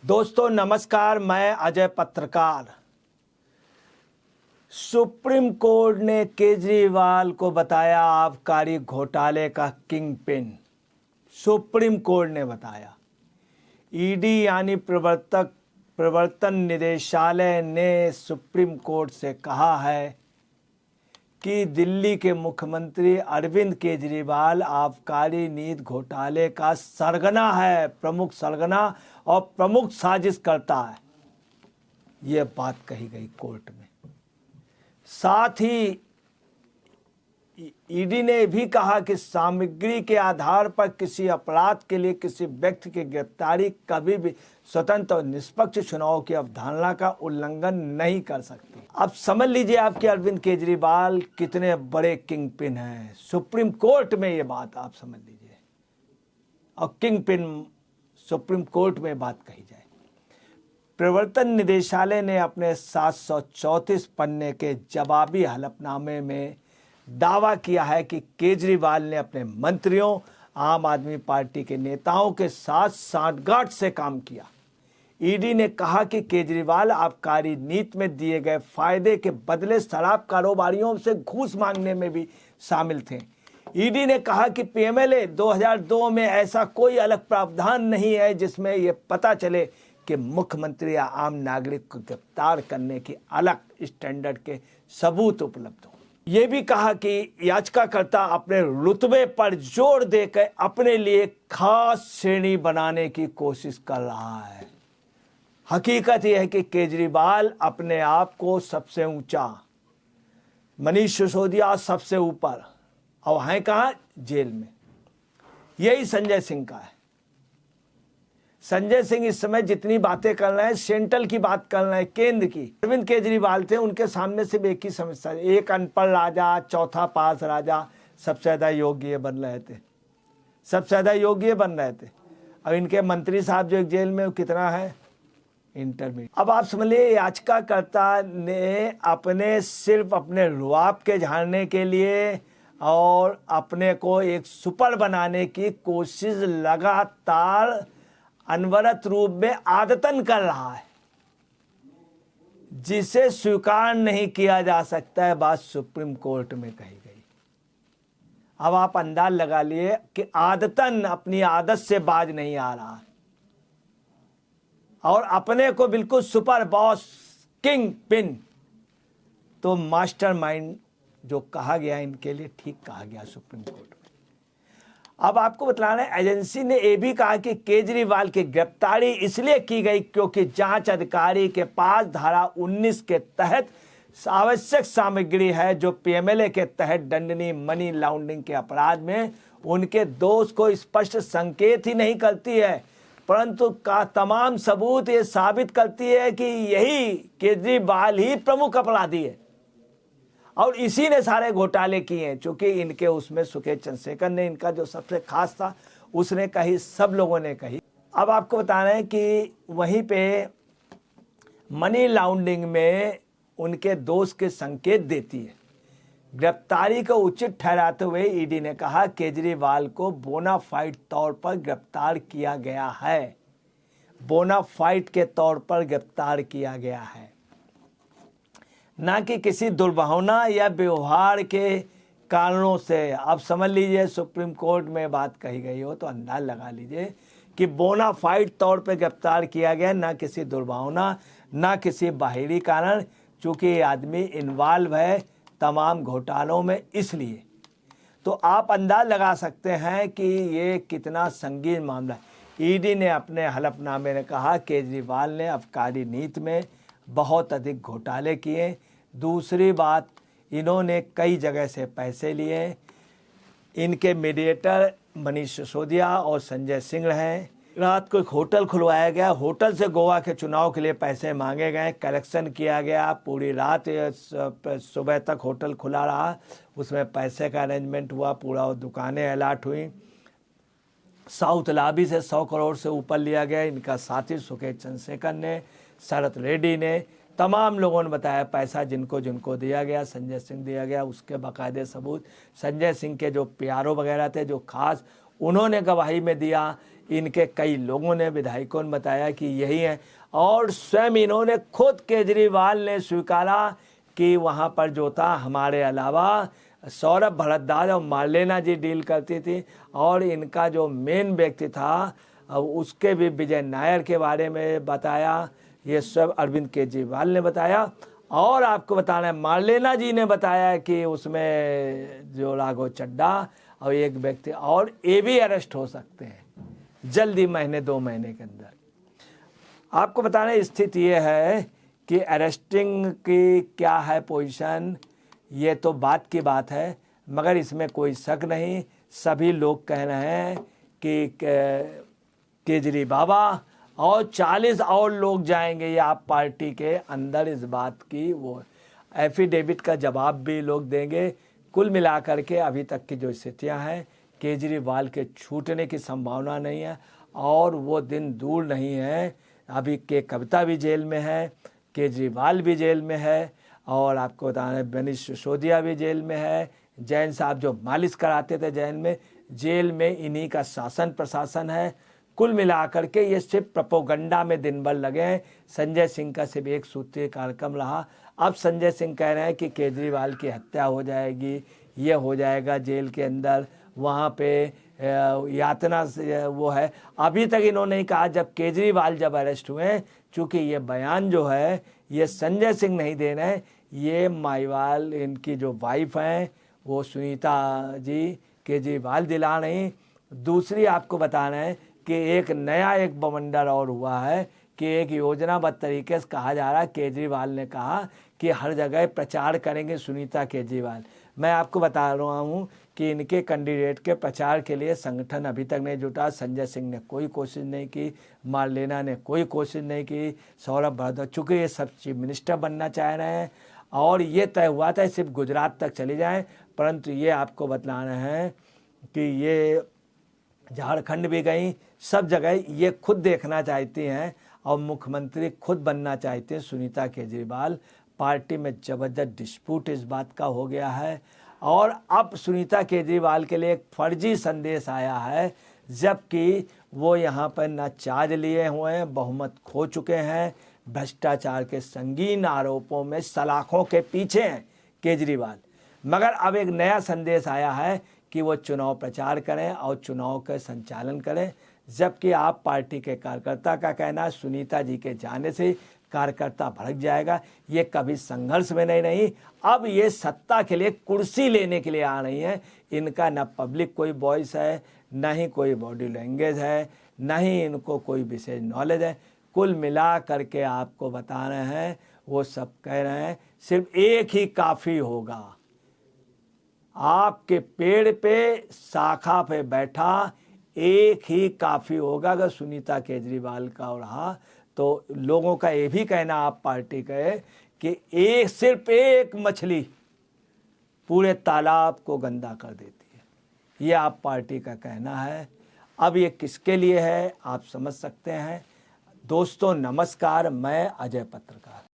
दोस्तों नमस्कार, मैं अजय पत्रकार। सुप्रीम कोर्ट ने केजरीवाल को बताया आबकारी घोटाले का किंग पिन। सुप्रीम कोर्ट ने बताया। ईडी यानी प्रवर्तन निदेशालय ने सुप्रीम कोर्ट से कहा है कि दिल्ली के मुख्यमंत्री अरविंद केजरीवाल आबकारी नीति घोटाले का सरगना है, प्रमुख सरगना और प्रमुख साजिश करता है। यह बात कही गई कोर्ट में। साथ ही ईडी ने भी कहा कि सामग्री के आधार पर किसी अपराध के लिए किसी व्यक्ति की गिरफ्तारी कभी भी स्वतंत्र और निष्पक्ष चुनाव की अवधारणा का उल्लंघन नहीं कर सकती। अब समझ लीजिए आपके अरविंद केजरीवाल कितने बड़े किंग पिन हैं। सुप्रीम कोर्ट में ये बात आप समझ लीजिए, और किंग पिन सुप्रीम कोर्ट में बात कही जाए। प्रवर्तन निदेशालय ने अपने 734 पन्ने के जवाबी हलफनामे में दावा किया है कि केजरीवाल ने अपने मंत्रियों, आम आदमी पार्टी के नेताओं के साथ सांठगांठ से काम किया। ईडी ने कहा कि केजरीवाल आबकारी नीति में दिए गए फायदे के बदले शराब कारोबारियों से घूस मांगने में भी शामिल थे। ईडी ने कहा कि पीएमएलए 2002 में ऐसा कोई अलग प्रावधान नहीं है जिसमें यह पता चले कि मुख्यमंत्री या आम नागरिक को गिरफ्तार करने की अलग स्टैंडर्ड के सबूत उपलब्ध हो। ये भी कहा कि याचिकाकर्ता अपने रुतबे पर जोर देकर अपने लिए खास श्रेणी बनाने की कोशिश कर रहा है। हकीकत यह है कि केजरीवाल अपने आप को सबसे ऊंचा, मनीष सिसोदिया सबसे ऊपर, और हैं कहाँ? जेल में। यही संजय सिंह का है। संजय सिंह इस समय जितनी बातें कर रहे हैं सेंट्रल की बात कर रहे हैं, केंद्र की। अरविंद केजरीवाल थे, उनके सामने सिर्फ एक ही समस्या, एक अनपढ़ राजा, चौथा पास राजा, सबसे ज्यादा योग्य बन रहे थे, सबसे ज्यादा योग्य बन रहे थे। अब इनके मंत्री साहब जो एक जेल में, वो कितना है? इंटरमीडिएट। अब आप समझ लीजिए, याचिकाकर्ता ने सिर्फ अपने रुआब के झाड़ने के लिए और अपने को एक सुपर बनाने की कोशिश लगातार अनवरत रूप में आदतन कर रहा है, जिसे स्वीकार नहीं किया जा सकता है। बात सुप्रीम कोर्ट में कही गई। अब आप अंदाज लगा लिए कि आदतन अपनी आदत से बाज नहीं आ रहा है और अपने को बिल्कुल सुपर बॉस, किंग पिन, तो मास्टरमाइंड जो कहा गया इनके लिए ठीक कहा गया सुप्रीम कोर्ट में। अब आपको बतलाना है, एजेंसी ने यह भी कहा कि केजरीवाल की गिरफ्तारी इसलिए की गई क्योंकि जांच अधिकारी के पास धारा 19 के तहत आवश्यक सामग्री है जो पीएमएलए के तहत दंडनीय मनी लॉन्ड्रिंग के अपराध में उनके दोष को स्पष्ट संकेत ही नहीं करती है, परंतु का तमाम सबूत ये साबित करती है कि यही केजरीवाल ही प्रमुख अपराधी है और इसी ने सारे घोटाले किए हैं। चूंकि इनके उसमें सुकेश चंद्रशेखर ने, इनका जो सबसे खास था, उसने कही, सब लोगों ने कही। अब आपको बताना है कि वहीं पे मनी लॉन्ड्रिंग में उनके दोष के संकेत देती है। गिरफ्तारी को उचित ठहराते हुए ईडी ने कहा केजरीवाल को बोनाफाइड तौर पर गिरफ्तार किया गया है, बोनाफाइड के तौर पर गिरफ्तार किया गया है, ना कि किसी दुर्भावना या व्यवहार के कारणों से। अब समझ लीजिए, सुप्रीम कोर्ट में बात कही गई हो तो अंदाज लगा लीजिए कि बोनाफाइड तौर पे गिरफ्तार किया गया, ना किसी दुर्भावना, ना किसी बाहरी कारण, चूंकि ये आदमी इन्वॉल्व है तमाम घोटालों में। इसलिए तो आप अंदाज लगा सकते हैं कि ये कितना संगीन मामला है। ईडी ने अपने हलफनामे में कहा केजरीवाल ने आबकारी नीति में बहुत अधिक घोटाले किए। दूसरी बात, इन्होंने कई जगह से पैसे लिए। इनके मीडिएटर मनीष सिसोदिया और संजय सिंह हैं। रात को एक होटल खुलवाया गया, होटल से गोवा के चुनाव के लिए पैसे मांगे गए, कलेक्शन किया गया। पूरी रात सुबह तक होटल खुला रहा, उसमें पैसे का अरेंजमेंट हुआ, पूरा दुकानें अलॉट हुई। साउथ लॉबी से 100 करोड़ से ऊपर लिया गया। इनका साथी सुकेश चंद्रशेखर ने, शरद रेड्डी ने, तमाम लोगों ने बताया पैसा जिनको जिनको दिया गया, संजय सिंह दिया गया, उसके बाकायदे सबूत। संजय सिंह के जो प्यारो वगैरह थे, जो खास, उन्होंने गवाही में दिया। इनके कई लोगों ने, विधायकों ने बताया कि यही है, और स्वयं इन्होंने खुद केजरीवाल ने स्वीकारा कि वहाँ पर जो था हमारे अलावा सौरभ भारद्वाज और मार्लेना जी डील करती थी, और इनका जो मेन व्यक्ति था उसके भी विजय नायर के बारे में बताया। ये सब अरविंद केजरीवाल ने बताया। और आपको बताना है, मार्लेना जी ने बताया कि उसमें जो राघव चड्ढा और एक व्यक्ति और ये भी अरेस्ट हो सकते हैं जल्दी, महीने 2 महीने के अंदर। आपको बताना है स्थिति ये है कि अरेस्टिंग की क्या है पोजीशन, ये तो बात की बात है, मगर इसमें कोई शक नहीं। सभी लोग कह रहे हैं कि केजरी बाबा और 40 और लोग जाएंगे ये आप पार्टी के अंदर, इस बात की वो एफिडेविट का जवाब भी लोग देंगे। कुल मिलाकर के अभी तक की जो स्थितियां हैं, केजरीवाल के छूटने की संभावना नहीं है और वो दिन दूर नहीं है। अभी के कविता भी जेल में है, केजरीवाल भी जेल में है, और आपको बताना है मनीष सिसोदिया भी जेल में है। जैन साहब जो मालिश कराते थे जेल में इन्हीं का शासन प्रशासन है। कुल मिलाकर के ये सिर्फ प्रोपोगंडा में दिन भर लगे हैं। संजय सिंह का सिर्फ एक सूत्रीय कार्यक्रम रहा। अब संजय सिंह कह रहे हैं कि केजरीवाल की हत्या हो जाएगी, ये हो जाएगा जेल के अंदर, वहाँ पे यातना वो है। अभी तक इन्होंने नहीं कहा, जब केजरीवाल जब अरेस्ट हुए, चूँकि ये बयान जो है ये संजय सिंह नहीं दे रहे हैं, ये माईवाल इनकी जो वाइफ हैं वो सुनीता जी केजरीवाल दिला रही। दूसरी आपको बताना है कि एक नया एक बवंडर और हुआ है कि एक योजनाबद्ध तरीके से कहा जा रहा है, केजरीवाल ने कहा कि हर जगह प्रचार करेंगे सुनीता केजरीवाल। मैं आपको बता रहा हूँ कि इनके कैंडिडेट के प्रचार के लिए संगठन अभी तक नहीं जुटा। संजय सिंह ने कोई कोशिश नहीं की, मार्लेना ने कोई कोशिश नहीं की, सौरभ भारद्वाज, चूँकि ये सब चीफ मिनिस्टर बनना चाह रहे हैं और ये तय हुआ था सिर्फ गुजरात तक चले जाएं, परंतु ये आपको बतलाना है कि ये झारखंड भी गई, सब जगह ये खुद देखना चाहती हैं और मुख्यमंत्री खुद बनना चाहते हैं सुनीता केजरीवाल। पार्टी में ज़बरदस्त डिस्प्यूट इस बात का हो गया है और अब सुनीता केजरीवाल के लिए एक फर्जी संदेश आया है, जबकि वो यहाँ पर न चार्ज लिए हुए हैं, बहुमत खो चुके हैं, भ्रष्टाचार के संगीन आरोपों में सलाखों के पीछे हैं केजरीवाल। मगर अब एक नया संदेश आया है कि वो चुनाव प्रचार करें और चुनाव का संचालन करें, जबकि आप पार्टी के कार्यकर्ता का कहना है सुनीता जी के जाने से कार्यकर्ता भड़क जाएगा। ये कभी संघर्ष में नहीं, अब ये सत्ता के लिए, कुर्सी लेने के लिए आ रही हैं। इनका न पब्लिक कोई वॉइस है, न ही कोई बॉडी लैंग्वेज है, न ही इनको कोई विशेष नॉलेज है। कुल मिला करके आपको बता रहे हैं, वो सब कह रहे हैं सिर्फ एक ही काफ़ी होगा। आपके पेड़ पे शाखा पे बैठा एक ही काफ़ी होगा। अगर सुनीता केजरीवाल का रहा तो लोगों का ये भी कहना, आप पार्टी का, कि सिर्फ एक मछली पूरे तालाब को गंदा कर देती है। ये आप पार्टी का कहना है। अब ये किसके लिए है आप समझ सकते हैं। दोस्तों नमस्कार, मैं अजय पत्रकार।